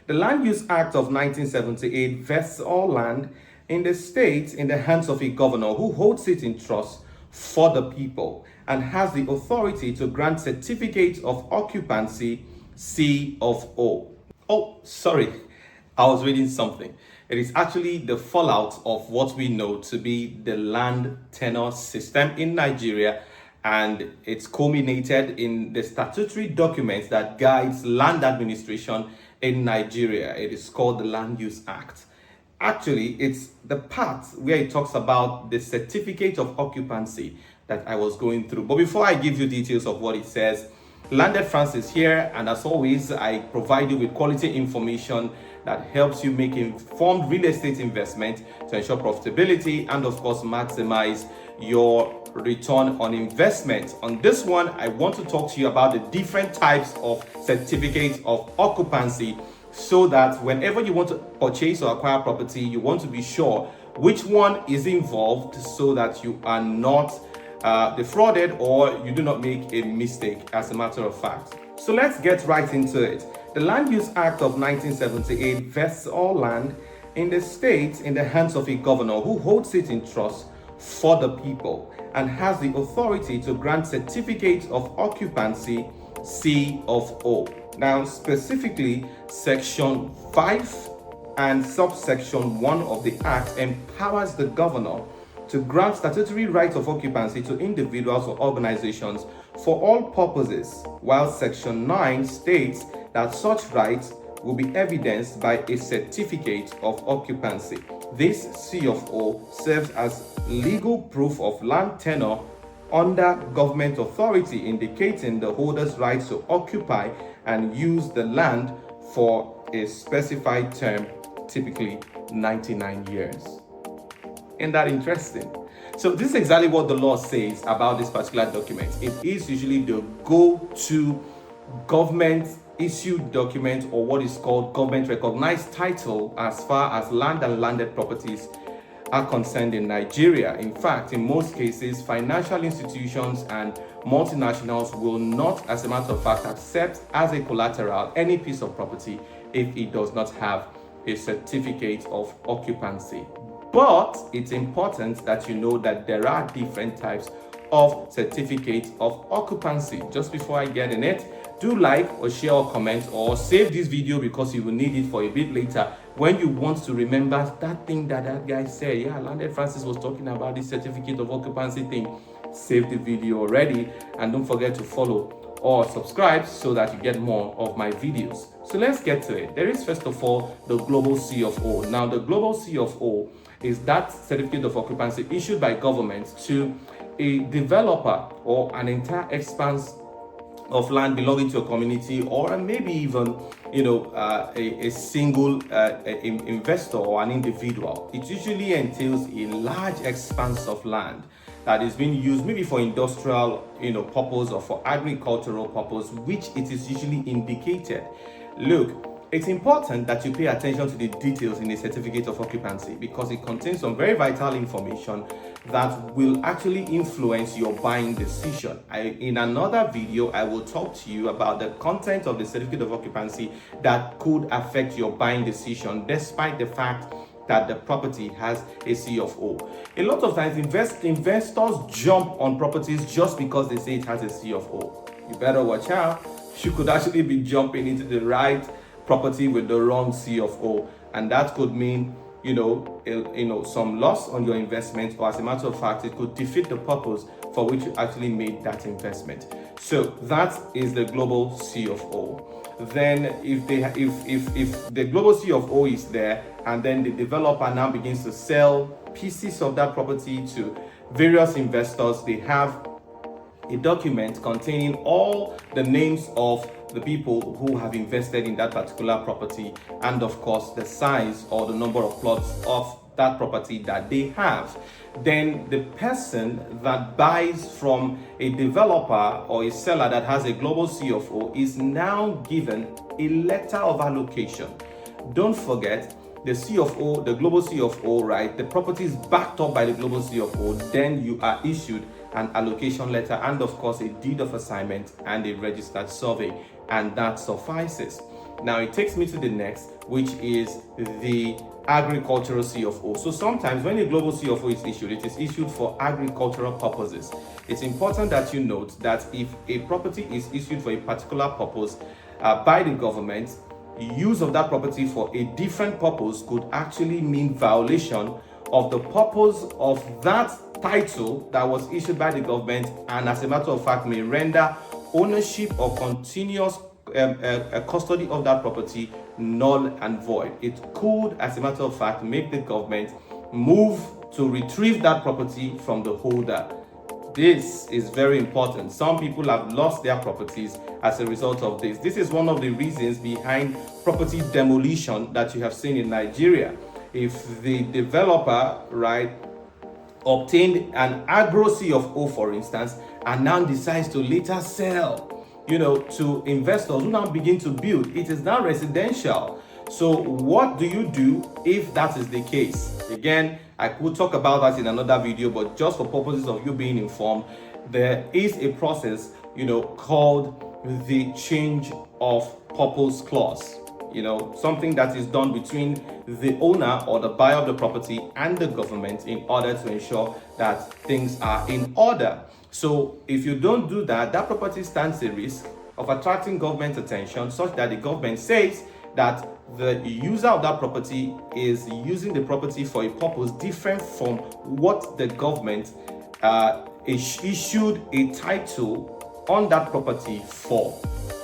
The Land Use Act of 1978 vests all land in the state in the hands of a governor who holds it in trust for the people and has the authority to grant certificates of occupancy, C of O. Oh, sorry, I was reading something. It is actually the fallout of what we know to be the land tenure system in Nigeria, and it's culminated in the statutory documents that guides land administration in Nigeria. It is called the Land Use Act. Actually, it's the part where it talks about the certificate of occupancy that I was going through. But before I give you details of what it says, Landed Francis here, and as always, I provide you with quality information that helps you make informed real estate investment to ensure profitability and, of course, maximize your return on investment. On this one, I want to talk to you about the different types of certificates of occupancy, so that whenever you want to purchase or acquire property, you want to be sure which one is involved so that you are not defrauded or you do not make a mistake, as a matter of fact. So let's get right into it. The Land Use Act of 1978 vests all land in the state in the hands of a governor who holds it in trust for the people and has the authority to grant certificates of occupancy, C of O. Now, specifically, Section 5 and subsection 1 of the Act empowers the governor to grant statutory rights of occupancy to individuals or organizations for all purposes, while Section 9 states that such rights will be evidenced by a certificate of occupancy. This C of O serves as legal proof of land tenure under government authority, indicating the holder's rights to occupy and use the land for a specified term, typically 99 years. Isn't that interesting? So this is exactly what the law says about this particular document. It is usually the go-to government issued document, or what is called government recognized title, as far as land and landed properties are concerned in Nigeria. In fact, in most cases, financial institutions and multinationals will not, as a matter of fact, accept as a collateral any piece of property if it does not have a certificate of occupancy. But it's important that you know that there are different types of certificates of occupancy. Just before I get in it, do like or share or comment or save this video, because you will need it for a bit later when you want to remember that thing that guy said. Yeah, Landed Francis was talking about this certificate of occupancy thing. Save the video already, and don't forget to follow or subscribe so that you get more of my videos. So let's get to it. There is, first of all, the Global C of O. Now, the Global C of O is that certificate of occupancy issued by government to a developer or an entire expanse of land belonging to a community, or maybe even a single investor or an individual. It usually entails a large expanse of land that is being used maybe for industrial purpose or for agricultural purpose, which it is usually indicated. Look, it's important that you pay attention to the details in the certificate of occupancy, because it contains some very vital information that will actually influence your buying decision. In another video, I will talk to you about the content of the certificate of occupancy that could affect your buying decision, despite the fact that the property has a C of O. A lot of times, investors jump on properties just because they say it has a C of O. You better watch out. You could actually be jumping into the right property with the wrong C of O, and that could mean some loss on your investment, or as a matter of fact, it could defeat the purpose for which you actually made that investment. So that is the global C of O. Then if the global C of O is there, and then the developer now begins to sell pieces of that property to various investors, they have a document containing all the names of the people who have invested in that particular property, and of course the size or the number of plots of that property that they have. Then the person that buys from a developer or a seller that has a global C of O is now given a letter of allocation. Don't forget, the C of O, the global C of O, right? The property is backed up by the global C of O. Then you are issued an allocation letter, and of course a deed of assignment and a registered survey, and that suffices. Now it takes me to the next, which is the agricultural CFO. So sometimes when a global CFO is issued, it is issued for agricultural purposes. It's important that you note that if a property is issued for a particular purpose by the government, use of that property for a different purpose could actually mean violation of the purpose of that title that was issued by the government, and as a matter of fact may render ownership or continuous custody of that property null and void. It could, as a matter of fact, make the government move to retrieve that property from the holder. This is very important. Some people have lost their properties as a result of this. This is one of the reasons behind property demolition that you have seen in Nigeria. If the developer, right, obtained an agro CFO, for instance, and now decides to later sell, to investors who now begin to build, it is now residential. So what do you do if that is the case? Again, I could talk about that in another video, but just for purposes of you being informed, there is a process, called the change of purpose clause. Something that is done between the owner or the buyer of the property and the government in order to ensure that things are in order. So if you don't do that, that property stands a risk of attracting government attention such that the government says that the user of that property is using the property for a purpose different from what the government issued a title on that property for.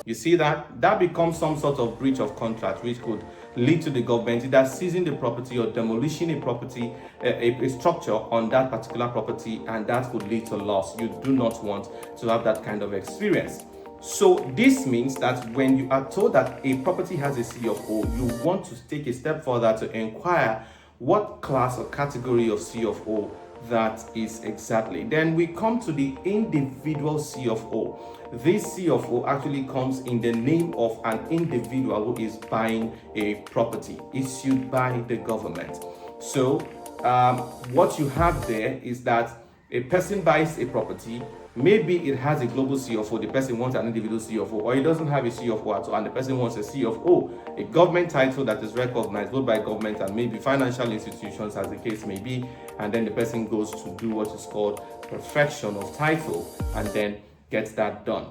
You see that becomes some sort of breach of contract, which could lead to the government either seizing the property or demolishing a property, a structure on that particular property, and that could lead to loss. You do not want to have that kind of experience. So this means that when you are told that a property has a CFO, you want to take a step further to inquire what class or category of CFO that is exactly. Then we come to the individual CFO. This CFO actually comes in the name of an individual who is buying a property issued by the government. So what you have there is that a person buys a property. Maybe it has a global CFO, the person wants an individual CFO, or it doesn't have a CFO at all and the person wants a CFO, a government title that is recognized both by government and maybe financial institutions, as the case may be, and then the person goes to do what is called perfection of title and then gets that done.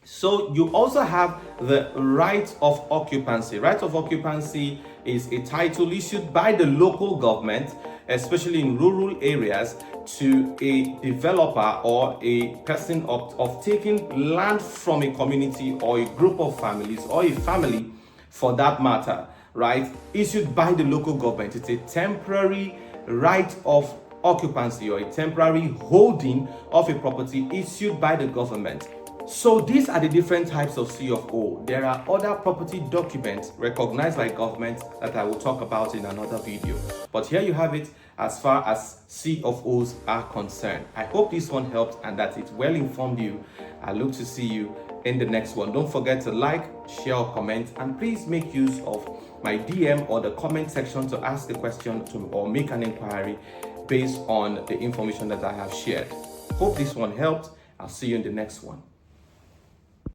So you also have the right of occupancy. Right of occupancy is a title issued by the local government, especially in rural areas, to a developer or a person of taking land from a community or a group of families or a family for that matter, right? Issued by the local government. It's a temporary right of occupancy or a temporary holding of a property issued by the government. So these are the different types of CFO. There are other property documents recognized by government that I will talk about in another video. But here you have it as far as CFOs are concerned. I hope this one helped and that it well informed you. I look to see you in the next one. Don't forget to like, share, or comment, and please make use of my DM or the comment section to ask a question or make an inquiry based on the information that I have shared. Hope this one helped. I'll see you in the next one.